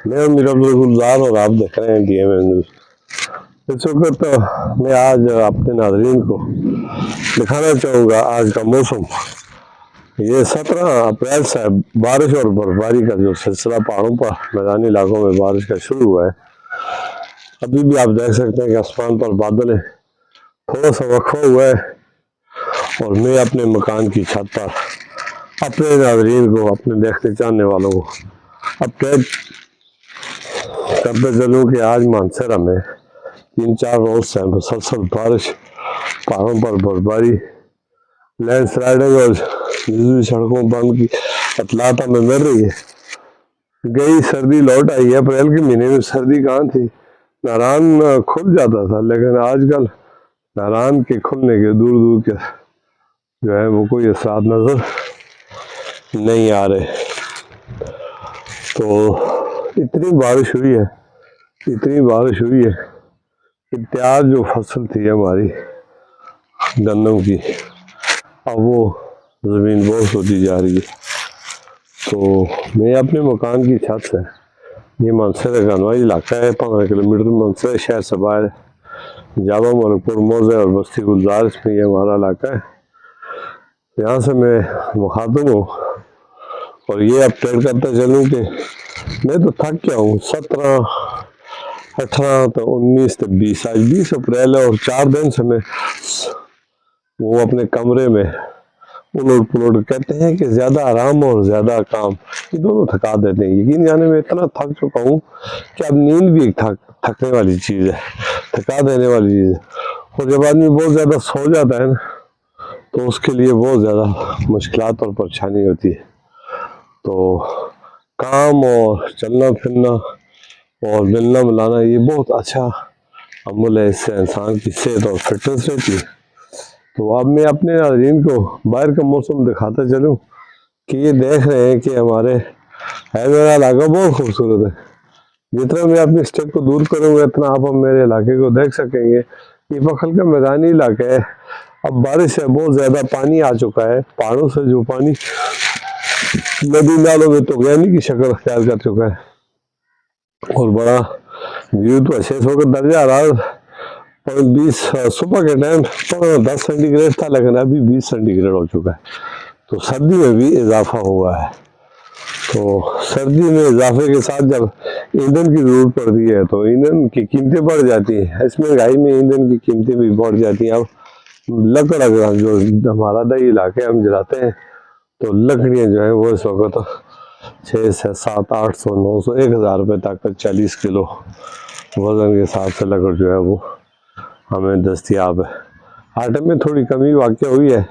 میں میرا گلزار اور آپ دیکھ رہے ہیں DM نیوز۔ اس وقت میں آج اپنے ناظرین کو دکھانا چاہوں گا آج کا موسم۔ یہ 17 اپریل سے بارش اور برفباری کا جو سلسلہ پہاڑوں پر میدانی علاقوں میں بارش کا شروع ہوا ہے۔ ابھی بھی آپ دیکھ سکتے ہیں کہ آسمان پر بادل ہے، تھوڑا سا وقفہ ہوا ہے، اور میں اپنے مکان کی چھت پر اپنے ناظرین کو، اپنے دیکھنے چاہنے والوں کو اپڈیٹ کرتے چلوں کہ آج مانسہرہ میں 3-4 روز سے مسلسل بارش، پہاڑوں پر برفباری، لینڈ سلائڈنگ اور جزوی سڑکوں بند کی اطلاعات ہمیں مل رہی ہے۔ گئی سردی لوٹ آئی ہے۔ اپریل کے مہینے میں سردی کہاں تھی، ناران کھل جاتا تھا، لیکن آج کل ناران کے کھلنے کے دور دور کے جو ہے وہ کوئی اثرات نظر نہیں آ رہے۔ تو اتنی بارش ہوئی ہے، تیار جو فصل تھی ہماری گندم کی، اب وہ زمین بوس ہوتی جا رہی ہے۔ تو میں اپنے مکان کی چھت سے، یہ مانسہرہ کا انواعی علاقہ ہے، 15 کلومیٹر مانسہرہ شہر سے باہر جابہ ملک پور موضع اور بستی گلزار، اس میں یہ ہمارا علاقہ ہے۔ یہاں سے میں مخاطب ہوں اور یہ اپڈیٹ کرتا چلوں کہ میں تو تھک گیا ہوں۔ 17، 18 تو 19 تو 20، آج 20 اپریل ہے، اور 4 دن سے میں وہ اپنے کمرے میں الٹ پلٹ، کہتے ہیں کہ زیادہ آرام اور زیادہ کام، یہ دونوں تھکا دیتے ہیں۔ یقین جانے میں اتنا تھک چکا ہوں کہ اب نیند بھی ایک تھکنے والی چیز ہے، تھکا دینے والی چیز ہے، اور جب آدمی بہت زیادہ سو جاتا ہے نا تو اس کے لیے بہت زیادہ مشکلات اور پریشانی ہوتی ہے۔ تو کام اور چلنا پھرنا اور ملنا ملانا یہ بہت اچھا عمل ہے، اس سے انسان کی صحت اور فٹنس رہتی ہے۔ تو اب میں اپنے ناظرین کو باہر کا موسم دکھاتا چلوں کہ یہ دیکھ رہے ہیں کہ میرا علاقہ بہت خوبصورت ہے۔ جتنا میں اپنی اسٹیپ کو دور کروں گا اتنا آپ میرے علاقے کو دیکھ سکیں گے۔ یہ بخل کا میدانی علاقہ ہے، اب بارش سے بہت زیادہ پانی آ چکا ہے، پہاڑوں سے جو پانی ندی نالوں میں طغیانی کی شکل اختیار کر چکا ہے، اور بڑا ویو تو اچھے۔ اس وقت درجہ حرارت 20 صبح کے ٹائم 10 سینٹی گریڈ تھا، لیکن ابھی 20 سینٹی گریڈ ہو چکا ہے۔ تو سردی میں بھی اضافہ ہوا ہے۔ تو سردی میں اضافے کے ساتھ جب ایندھن کی ضرورت پڑتی ہے تو ایندھن کی قیمتیں بڑھ جاتی ہیں۔ اس مہنگائی میں ایندھن کی قیمتیں بھی بڑھ جاتی ہیں۔ اب لکڑ جو ہمارا دیہی علاقے ہم جلاتے ہیں تو لکڑیاں جو ہیں وہ اس وقت 6 سے 7، 800، 900، 1000 روپے تک 40 کلو وزن کے ساتھ سے لکڑ جو ہے وہ ہمیں دستیاب ہے۔ آٹے میں تھوڑی کمی واقع ہوئی ہے،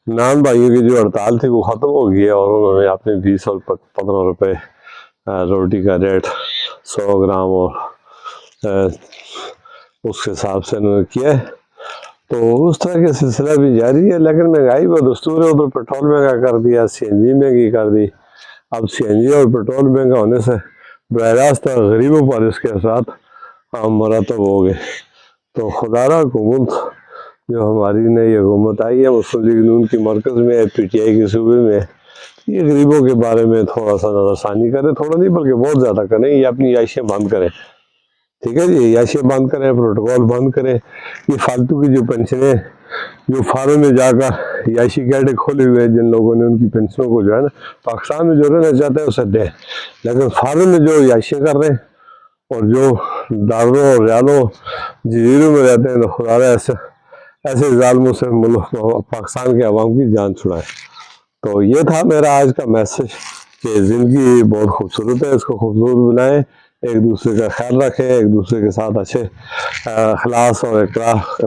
نان بھائیوں کی جو ہڑتال تھی وہ ختم ہو گئی ہے، اور انہوں نے اپنے 20 اور 15 روپے روٹی کا ریٹ 100 گرام اور اس کے حساب سے انہوں نے کیا ہے۔ تو اس طرح کے سلسلہ بھی جاری ہے، لیکن مہنگائی پر دستور ہے، ادھر پیٹرول مہنگا کر دیا، CNG مہنگی کر دی۔ اب CNG اور پیٹرول مہنگا ہونے سے براہ راست غریبوں پر اس کے اثرات مرتب ہو گئے۔ تو خدارہ حکومت جو ہماری نئی حکومت آئی ہے، مسلم لیگ نون کی مرکز میں ہے، PTI کے صوبے میں ہے، یہ غریبوں کے بارے میں تھوڑا سا نظر ثانی کرے، تھوڑا نہیں بلکہ بہت زیادہ کریں، یہ اپنی عیاشیں بند کریں، ٹھیک ہے جی، عیاشیں بند کریں، پروٹوکول بند کریں۔ یہ فالتو کی جو پینشنیں جو فارم میں جا کر عیاشی کیڈے کھولے ہوئے ہیں، جن لوگوں نے ان کی پینشنوں کو جو ہے نا پاکستان میں جو رہنا چاہتے ہیں اسے دیں، لیکن فارم میں جو عیاشیں کر رہے ہیں اور جو ڈالروں اور ریالوں جزیروں میں رہتے ہیں، تو خدا ایسے ظالموں سے ملک پاکستان کے عوام کی جان چھڑائے۔ تو یہ تھا میرا آج کا میسج کہ زندگی بہت خوبصورت ہے، اس کو خوبصورت بنائیں، ایک دوسرے کا خیال رکھیں، ایک دوسرے کے ساتھ اچھے اخلاص اور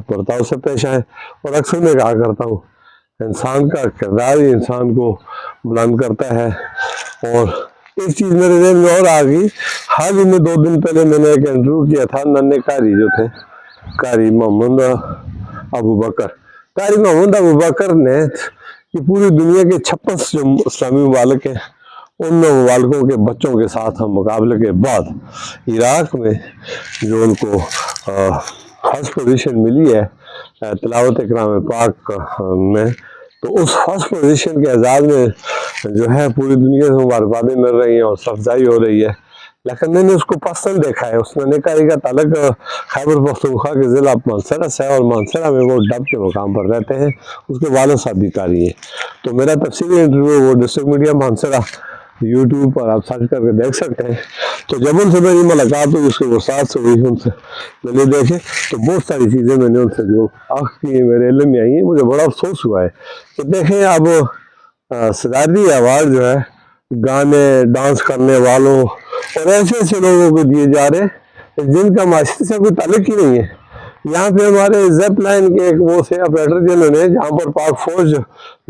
برتاؤ سے پیش آئیں۔ اور اکثر میں کہا کرتا ہوں، انسان کا کردار ہی انسان کو بلند کرتا ہے۔ اور ایک چیز میرے ذہن میں اور آ گئی، حال ہی میں 2 دن پہلے میں نے ایک انٹرویو کیا تھا، ننھے قاری جو تھے، قاری محمد ابوبکر۔ قاری محمد ابوبکر نے کہ پوری دنیا کے 56 جو اسلامی ممالک ہیں، ان ممالکوں کے بچوں کے ساتھ مقابلے کے بعد عراق میں جو ان کو فرسٹ پوزیشن ملی ہے تلاوت کلام پاک میں، تو اس فرسٹ پوزیشن کے اعزاز میں جو ہے پوری دنیا سے مبارکبادیں مل رہی ہیں اور افزائی ہو رہی ہے لیکن میں نے اس کو پسند دیکھا ہے. اس ننے کاری کا تعلق خیبر پختونخوا کے ضلع مانسہرہ سے ہے، اور مانسہرہ میں وہ ڈب کے مقام پر رہتے ہیں. اس کے والد صاحب بھی قاری ہیں. تو میرا تفصیلی انٹرویو وہ ڈسٹرکٹ میڈیا مانسہرہ یوٹیوب پر آپ سرچ کر کے دیکھ سکتے ہیں. تو جب ان سے میری ملاقات ہوئی، اس کے وسعت سے ہوئی، ان سے میں نے دیکھے تو بہت ساری چیزیں میں نے ان سے جو آنکھ کی میرے علم میں آئی ہیں. مجھے بڑا افسوس ہوا ہے کہ دیکھیں اب صدارتی ایوارڈ جو ہے گانے ڈانس کرنے والوں اور ایسے ایسے لوگوں کو دیے جا رہے ہیں جن کا معاشرے سے کوئی تعلق ہی نہیں ہے. یہاں پہ ہمارے زیپ لائن کے ایک وہ سے آپریٹر جنہوں نے جہاں پر پاک فوج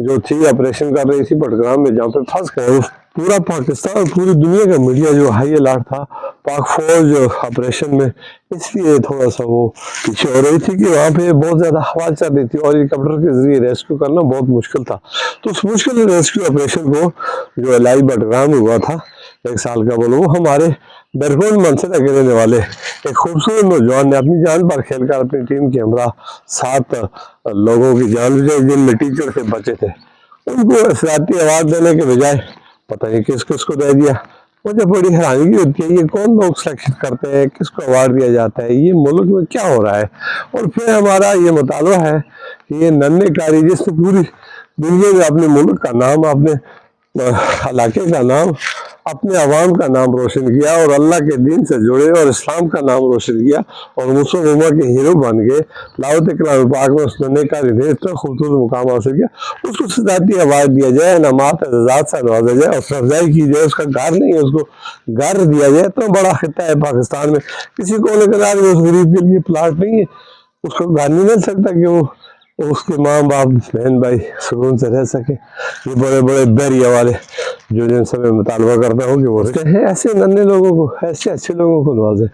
جو تھی آپریشن کر رہی تھی بٹگرام میں، جہاں پہ پھنس گئے، پورا پاکستان اور پوری دنیا کا میڈیا جو ہائی الرٹ تھا پاک فوج آپریشن میں، اس لیے تھوڑا سا وہ پیچھے ہو رہی تھی کہ وہاں پہ بہت زیادہ ہوا چل رہی تھی اور ہیلی کاپٹر کے ذریعے ریسکیو کرنا بہت مشکل تھا. تو اس مشکل ریسکیو آپریشن کو جو الائی بٹگرام میں ہوا تھا 1 سال کا بولو، وہ ہمارے بیرکون مانسہرہ کے رہنے والے ایک خوبصورت نوجوان نے اپنی جان پر کھیل کر اپنی ٹیم کے ہمراہ 7 لوگوں کی جان بچائی جن میں ٹیچر سے بچے تھے. ان کو صدارتی ایوارڈ دینے کے بجائے پتہ نہیں کس کس کو دے دیا. مجھے بڑی حیرانگی ہوتی ہے یہ کون لوگ سلیکشن کرتے ہیں، کس کو ایوارڈ دیا جاتا ہے، یہ ملک میں کیا ہو رہا ہے. اور پھر ہمارا یہ مطالبہ ہے کہ یہ ننے کاری جس نے پوری دنیا میں اپنے ملک کا نام، اپنے علاقے کا نام، اپنے عوام کا نام روشن کیا اور اللہ کے دین سے جڑے اور اسلام کا نام روشن کیا اور مسلم امہ کے ہیرو بن گئے. لاہوت کلام پاک میں اس ننے کاری نے اتنا خوبصورت مقام حاصل کیا، اس کو صدارتی ایوارڈ دیا جائے، انعامات اعزازات سے نوازا جائے، اور افزائی کی جائے. اس کا گھر نہیں ہے، اس کو گھر دیا جائے. اتنا بڑا خطہ ہے پاکستان میں، کسی کونے کنارے میں اس غریب کے لیے پلاٹ نہیں ہے، اس کو گھر نہیں مل سکتا کہ وہ اس کے ماں باپ بہن بھائی سکون سے رہ سکے. یہ بڑے بڑے بیریا والے جو جن سے میں مطالبہ کرتا ہوں کہ وہ ہیں ایسے ننے لوگوں کو، ایسے اچھے لوگوں کو نوازے.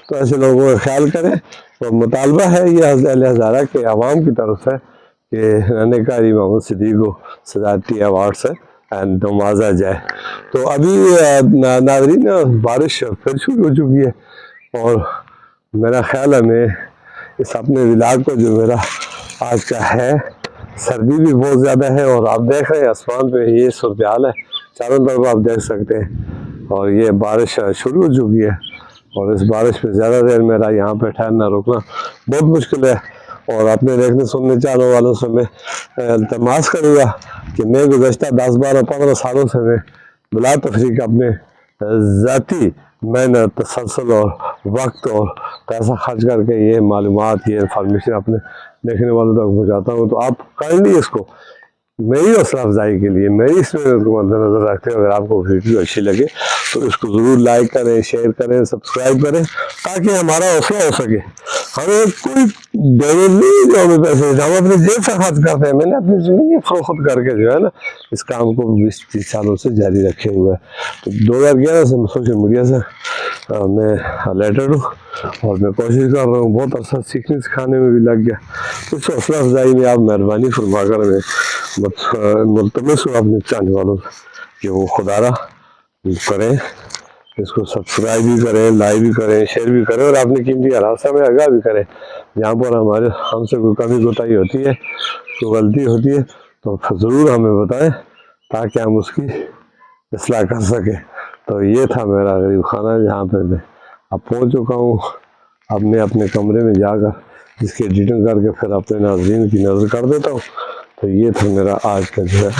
تو ایسے لوگوں کا خیال کریں. تو مطالبہ ہے یہ اہل ہزارہ کے عوام کی طرف سے کہ ننے کاری محمد صدیق کو صدارتی ایوارڈ سے نوازا جائے. تو ابھی ناظرین بارش پھر شروع ہو چکی ہے، اور میرا خیال ہے میں اس اپنے ولاگ کو جو میرا آج کا ہے، سردی بھی بہت زیادہ ہے، اور آپ دیکھ رہے ہیں آسمان پہ یہ صورتحال ہے، چاروں طرف آپ دیکھ سکتے ہیں. اور یہ بارش شروع ہو چکی ہے، اور اس بارش پہ زیادہ دیر میرا یہاں پہ ٹھہرنا روکنا بہت مشکل ہے. اور اپنے دیکھنے سننے چالوں والوں سے میں التماس کروں گا کہ میں گزشتہ 10 12 15 سالوں سے میں بلا تفریق اپنے ذاتی محنت، تسلسل اور وقت اور پیسہ خرچ کر کے یہ معلومات، یہ انفارمیشن اپنے دیکھنے والوں تک پہنچاتا ہوں. تو آپ کائنڈلی اس کو میری حوصلہ افزائی کے لیے، میری اس محنت کو مد نظر رکھتے ہیں، اگر آپ کو ویڈیو اچھی لگے تو اس کو ضرور لائک کریں، شیئر کریں، سبسکرائب کریں، تاکہ ہمارا حوصلہ ہو سکے. ہمیں کوئی ضرور نہیں جو ہمیں پیسے دیتے، ہم اپنی جیب سے خرچ کرتے ہیں. میں نے اپنی زندگی فروخت کر کے جو ہے نا اس کام کو 20-30 سالوں سے جاری رکھے ہوئے ہے. تو 2011 سے میں سوشل میڈیا سے میں ریلیٹڈ ہوں، اور میں کوشش کر رہا ہوں، بہت عرصہ سیکھنے سکھانے میں بھی لگ گیا. اس حوصلہ افزائی میں آپ مہربانی فرما کر میں ملتمس ہوں اپنے چاہنے والوں کہ وہ خدا را کریں، اس کو سبسکرائب بھی کریں، لائک بھی کریں، شیئر بھی کریں، اور اپنے قیمتی حادثہ میں آگاہ بھی کریں. جہاں پر ہم سے کوئی کمی کوتاہی ہوتی ہے، کوئی غلطی ہوتی ہے تو ضرور ہمیں بتائیں تاکہ ہم اس کی اصلاح کر سکیں. تو یہ تھا میرا غریب خانہ، جہاں پہ میں اب پہنچ چکا ہوں. اب میں اپنے کمرے میں جا کر اس کی ایڈیٹنگ کر کے پھر اپنے ناظرین کی نظر کر دیتا ہوں. تو یہ تھا میرا آج کا جو ہے